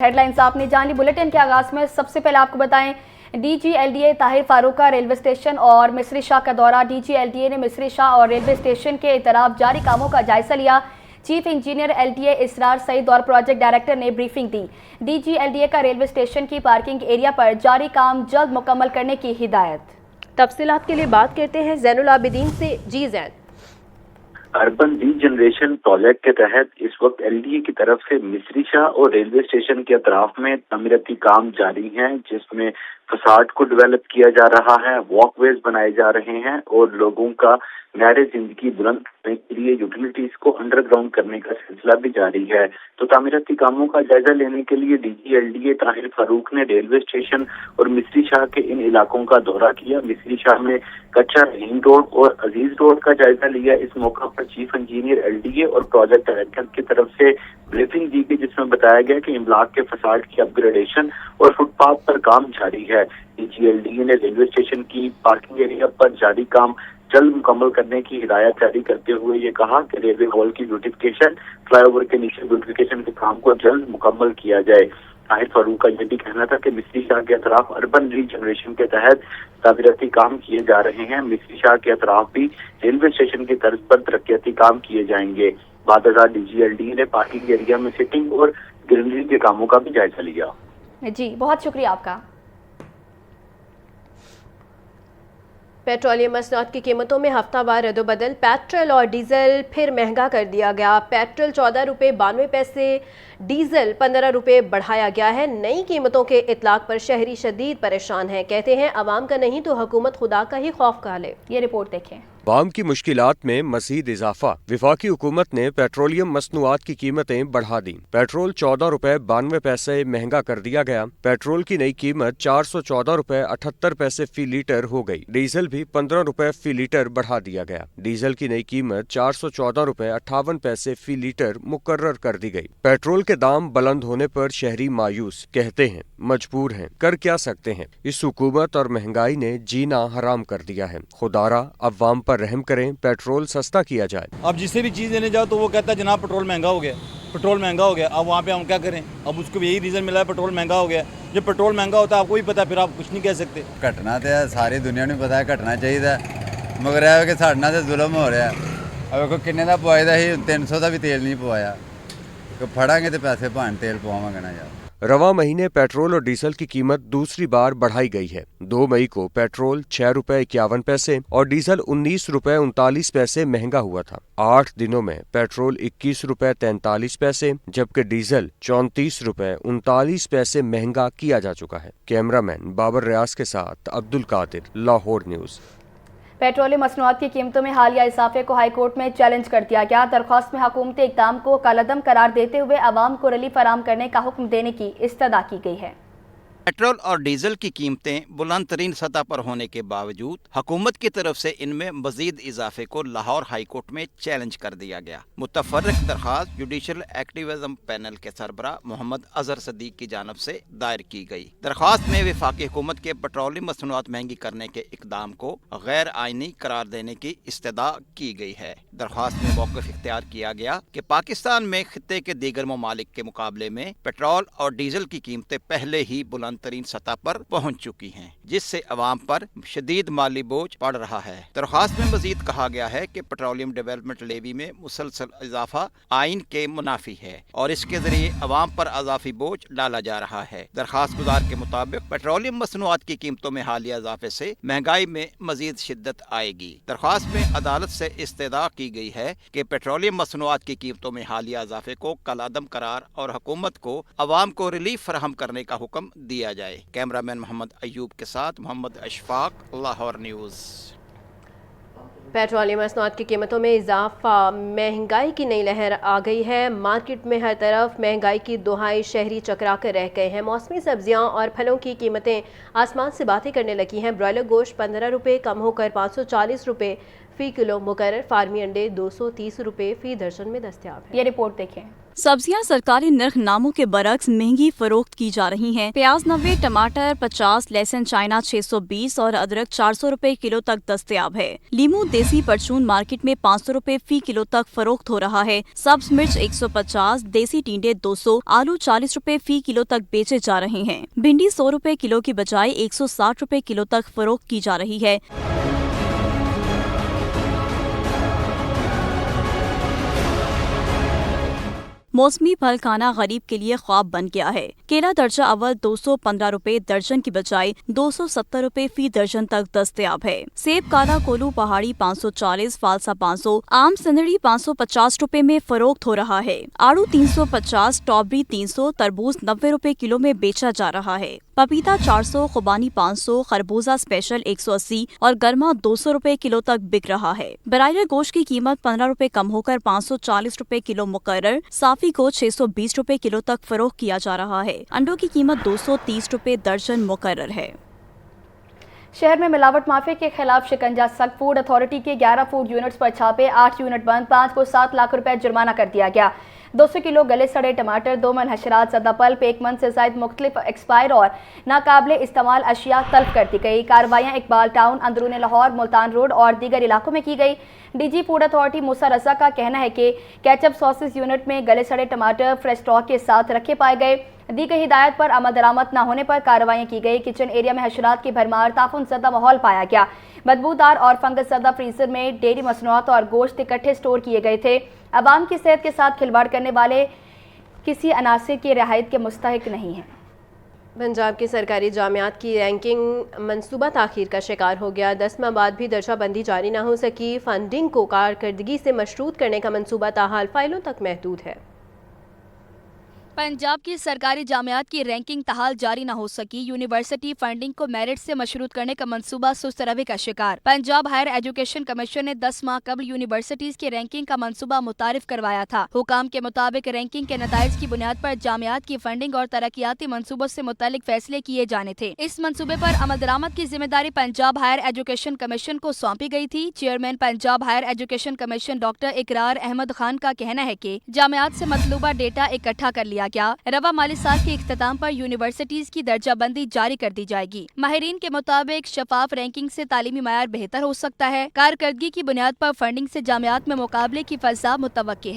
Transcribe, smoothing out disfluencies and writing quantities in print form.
Head lines आपने जान ली। Bulletin के आगाज में सबसे पहले आपको बताएं, DGLDA ताहिर फारूक का रेलवे स्टेशन और मिस्री शाह का दौरा। DGLDA ने मिस्री शाह और रेलवे स्टेशन के इतराब जारी कामों का जायजा लिया। चीफ इंजीनियर LTA इसरार सईद और प्रोजेक्ट डायरेक्टर ने ब्रीफिंग दी। DGLDA का रेलवे स्टेशन की पार्किंग एरिया पर जारी काम जल्द मुकम्मल करने की हिदायत। तफसीलात के लिए बात करते हैं ज़ैनुल आबिदीन से। जी ज़ैन। अर्बन रीजनरेशन प्रोजेक्ट के तहत इस वक्त LTA की तरफ से मिस्री शाह और रेलवे स्टेशन के अतराफ में तमीरती काम जारी हैं, जिसमें फसाड को डेवलप किया जा रहा है, वॉकवेज बनाए जा रहे हैं और लोगों का मैारे जिंदगी बुलंद करने के लिए यूटिलिटीज को अंडरग्राउंड करने का सिलसिला भी जारी है। तो तामीराती कामों का जायजा लेने के लिए DGLDA ताहिर फारूक ने रेलवे स्टेशन और मिस्री शाह के इन इलाकों का दौरा किया। मिस्री शाह में कच्चा रहीम रोड और अजीज रोड का जायजा लिया। इस मौका पर चीफ इंजीनियर LTA और प्रोजेक्ट डायरेक्टर की तरफ से ब्रीफिंग दी गई, जिसमें बताया गया कि इमलाक के फसाड की अपग्रेडेशन और फुटपाथ पर काम जारी है। DGLDA ने रेलवे स्टेशन की पार्किंग एरिया पर जारी काम जल्द मुकम्मल करने की हिदायत जारी करते हुए ये कहा कि रेलवे हॉल की ब्यूटिफिकेशन, फ्लाईओवर के नीचे ब्यूटिफिकेशन के काम को जल्द मुकम्मल किया जाए। ताहिर फारूक का यह भी कहना था कि मिस्री शाह के अतराफ अर्बन रीजनरेशन के तहत तामीराती काम किए जा रहे हैं। मिस्री शाह के अतराफ भी रेलवे स्टेशन की तर्ज पर तरक्याती काम किए जाएंगे। बाद DGLDA ने पार्किंग एरिया में सिटिंग और ग्रीनरी के कामों का भी जायजा लिया। जी, बहुत शुक्रिया आपका। पेट्रोलियम मसनूआत की कीमतों में हफ्तावार रद्दोबदल। पेट्रोल और डीजल फिर महंगा कर दिया गया। पेट्रोल 14 रुपये 92 पैसे, डीजल 15 रुपये बढ़ाया गया है। नई कीमतों के इतलाक पर शहरी शदीद परेशान हैं। कहते हैं अवाम का नहीं तो हुकूमत खुदा का ही खौफ खा ले। ये रिपोर्ट देखें। अवाम की मुश्किलात में मज़ीद इजाफा। वफाकी हुकूमत ने पेट्रोलियम मसनूआत की कीमतें बढ़ा दी। पेट्रोल 14 रुपये 92 पैसे महंगा कर दिया गया। पेट्रोल की नई कीमत 414 रुपये 78 पैसे फी लीटर हो गई। डीजल भी 15 रुपये फी लीटर बढ़ा दिया गया। डीजल की नई कीमत 414 रुपये 58 पैसे फी लीटर मुकर्रर कर दी गई। पेट्रोल के दाम बुलंद होने पर शहरी मायूस, कहते हैं मजबूर हैं, कर क्या सकते हैं। इस हुकूमत और महंगाई ने जीना हराम कर दिया है। खुदारा अवाम पर रहम करें, पेट्रोल सस्ता किया जाए। अब जिससे भी चीज़ लेने जाओ तो वो कहता है जनाब पेट्रोल महंगा हो गया, पेट्रोल महंगा हो गया। अब वहाँ पे हम क्या करें? अब उसको यही रीज़न मिला है पेट्रोल महंगा हो गया। जब पेट्रोल महंगा होता है आपको भी पता है, फिर आप कुछ नहीं कह सकते। घटना तो सारी दुनिया ने पता है घटना चाहिए, मगर यह कि साढ़े नाल जुल्म हो रहा है। अब किन्ने का पवाए दा ही 300 का भी तेल नहीं पवाया, फड़ांगे तो पैसे भान तेल पवावांगे ना यार। रवा महीने पेट्रोल और डीजल की कीमत दूसरी बार बढ़ाई गई है। 2 मई को पेट्रोल 6 रुपये 51 पैसे और डीजल 19 रुपये 39 पैसे महंगा हुआ था। 8 दिनों में पेट्रोल 21 रुपये 43 पैसे जबकि डीजल 34 रुपये 39 पैसे महंगा किया जा चुका है। कैमरामैन बाबर रियाज के साथ अब्दुल कादिर, लाहौर न्यूज़। पेट्रोलियम मसनूआत की कीमतों में हालिया इजाफे को हाई कोर्ट में चैलेंज कर दिया गया। दरख्वास्त में हुकूमती इक़दाम को कालअदम करार देते हुए अवाम को रिलीफ फराहम करने का हुक्म देने की इस्तदा की गई है। पेट्रोल और डीजल की कीमतें बुलंद तरीन सतह पर होने के बावजूद हुकूमत की तरफ से इनमें मजीद इजाफे को लाहौर हाई कोर्ट में चैलेंज कर दिया गया। मुतफर्रिक दरख्वास्त जुडिशल एक्टिविज्म पैनल के सरबरा मोहम्मद अजहर सदीक की जानब से दायर की गई। दरख्वास्त में वफाकी हुकूमत के पेट्रोलियम मसनूआत महंगी करने के इकदाम को गैर आइनी करार देने की इस्तदा की गई है। दरख्वास्त में मौक़िफ़ इख्तियार किया गया कि पाकिस्तान में खित्ते के दीगर ममालिक के मुकाबले में पेट्रोल और डीजल की कीमतें पहले ही बुलंद तरीन सतह पर पहुंच चुकी हैं, जिससे अवाम पर शदीद माली बोझ पड़ रहा है। दरख्वास्त में मजीद कहा गया है कि पेट्रोलियम डेवलपमेंट लेवी में मुसलसल इजाफा आइन के मुनाफी है और इसके जरिए अवाम पर अजाफी बोझ डाला जा रहा है। दरख्वास्त गुजार के मुताबिक पेट्रोलियम मसनूआत की कीमतों में हालिया इजाफे से महंगाई में मजीद शिद्दत आएगी। दरख्वास्त में अदालत से इस्तदा की गई है कि पेट्रोलियम मसनूआत की कीमतों में हालिया इजाफे को कलादम करार और हुकूमत को अवाम को रिलीफ फराहम करने का हुक्म दिया जाए। कैमरामैन मोहम्मद अयूब के साथ मोहम्मद अशफाक, लाहौर न्यूज़। पेट्रोलियम मसनूआत की कीमतों में इजाफा, महंगाई की नई लहर आ गई है। मार्केट में हर तरफ महंगाई की दुहाई शहरी चकरा कर रह गए हैं। मौसमी सब्जियां और फलों की कीमतें आसमान से बातें करने लगी हैं। ब्रॉयलर गोश्त 15 रुपये कम होकर 540 रुपये फ़ी किलो मुकर्रर। फार्मी अंडे 230 रुपये फ़ी दर्जन में दस्तयाब है। ये रिपोर्ट देखें। सब्जियां सरकारी नर्ख नामों के बरक्स महंगी फरोख्त की जा रही हैं। प्याज 90, टमाटर 50, लहसुन चाइना 620 और अदरक 400 रुपए किलो तक दस्तयाब है। लीमू देसी परचून मार्केट में 500 रुपए फी किलो तक फरोख्त हो रहा है। सब्ज मिर्च 150, देसी टींडे 200, आलू 40 रुपए फी किलो तक बेचे जा रहे हैं। भिंडी 100 रुपए किलो की बजाय 160 रुपए किलो तक फरोख्त की जा रही है। मौसमी फल खाना गरीब के लिए ख्वाब बन गया है। केला दर्जा अव्वल 215 रुपए दर्जन की बजाय 270 रुपए फी दर्जन तक दस्तयाब है। सेब काला कोलू पहाड़ी 540, फालसा 500, आम सनड़ी 550 रुपए में फरोख्त हो रहा है। आड़ू 350, स्ट्रॉबेरी 300, तरबूज 90 रुपए किलो में बेचा जा रहा है। पपीता 400, खुबानी 500, खरबूजा स्पेशल 180 और गर्मा 200 रुपए किलो तक बिक रहा है। ब्रायलर गोश्त की कीमत 15 रुपए कम होकर 540 रुपए किलो मुकर्रर, साफी को 620 रुपए किलो तक फरोख्त किया जा रहा है। अंडों की कीमत 230 रुपए दर्जन मुकर्रर है। शहर में मिलावट माफिया के खिलाफ शिकंजा सख्त। फूड अथॉरिटी के 11 फूड यूनिट्स पर छापे, 8 यूनिट बंद, 5 को 7 लाख रुपए जुर्माना कर दिया गया। 200 किलो गले सड़े टमाटर, 2 मन हशरात ज़दा पल्प, 1 मन से ज़ायद मुख्तलिफ एक्सपायर और नाकाबिले इस्तेमाल अशिया तल्फ कर दी गई। कार्रवाइयाँ इकबाल टाउन, अंदरून लाहौर, मुल्तान रोड और दीगर इलाकों में की गई। डीजी फूड अथॉरिटी मूसा रजा का कहना है कि केचप सॉसेस यूनिट में गले सड़े टमाटर फ्रेश स्टॉक के साथ रखे पाए गए। दी गई हिदायत पर अमल दरामद न होने पर कार्रवाइयाँ की गई। किचन एरिया में हशरात की भरमार, ताफुन ज़दा माहौल पाया गया। बदबूदार और फंगस ज़दा फ्रीजर में डेयरी मसनूआत और गोश्त इकट्ठे स्टोर किए गए थे। अवाम की सेहत के साथ खिलवाड़ करने वाले किसी अनासिर की रियायत के मुस्तहिक नहीं हैं। पंजाब की सरकारी जामियात की रैंकिंग मंसूबा ताख़ीर का शिकार हो गया। 10 माह बाद भी दर्जा बंदी जारी न हो सकी। फंडिंग को कारकर्दगी से मशरूत करने का मंसूबा ताहाल फाइलों तक महदूद है। पंजाब की सरकारी जामियात की रैंकिंग ताहाल जारी न हो सकी। यूनिवर्सिटी फंडिंग को मेरिट से मशरूत करने का मंसूबा सुस्त रवि का शिकार। पंजाब हायर एजुकेशन कमीशन ने 10 माह कबल यूनिवर्सिटीज की रैंकिंग का मंसूबा मुतारिफ करवाया था। हुकाम के मुताबिक रैंकिंग के नताइज की बुनियाद पर जामियात की फंडिंग और तरक्याती मंसूबों से मुतालिक फैसले किए जाने थे। इस मंसूबे पर अमल दरामद की जिम्मेदारी पंजाब हायर एजुकेशन कमीशन को सौंपी गई थी। Chairman Punjab higher education commission doctor Iqrar Ahmed Khan का कहना है कि जामियात से मतलूबा डेटा इकट्ठा कर लिया गया। रवा माली साल के इख्तिताम पर यूनिवर्सिटीज की दर्जाबंदी जारी कर दी जाएगी। माहिरीन के मुताबिक शफाफ रैंकिंग से तालीमी मयार बेहतर हो सकता है। कारकर्दगी की बुनियाद पर फंडिंग से जामियात में मुकाबले की फजा मुतवक्की है।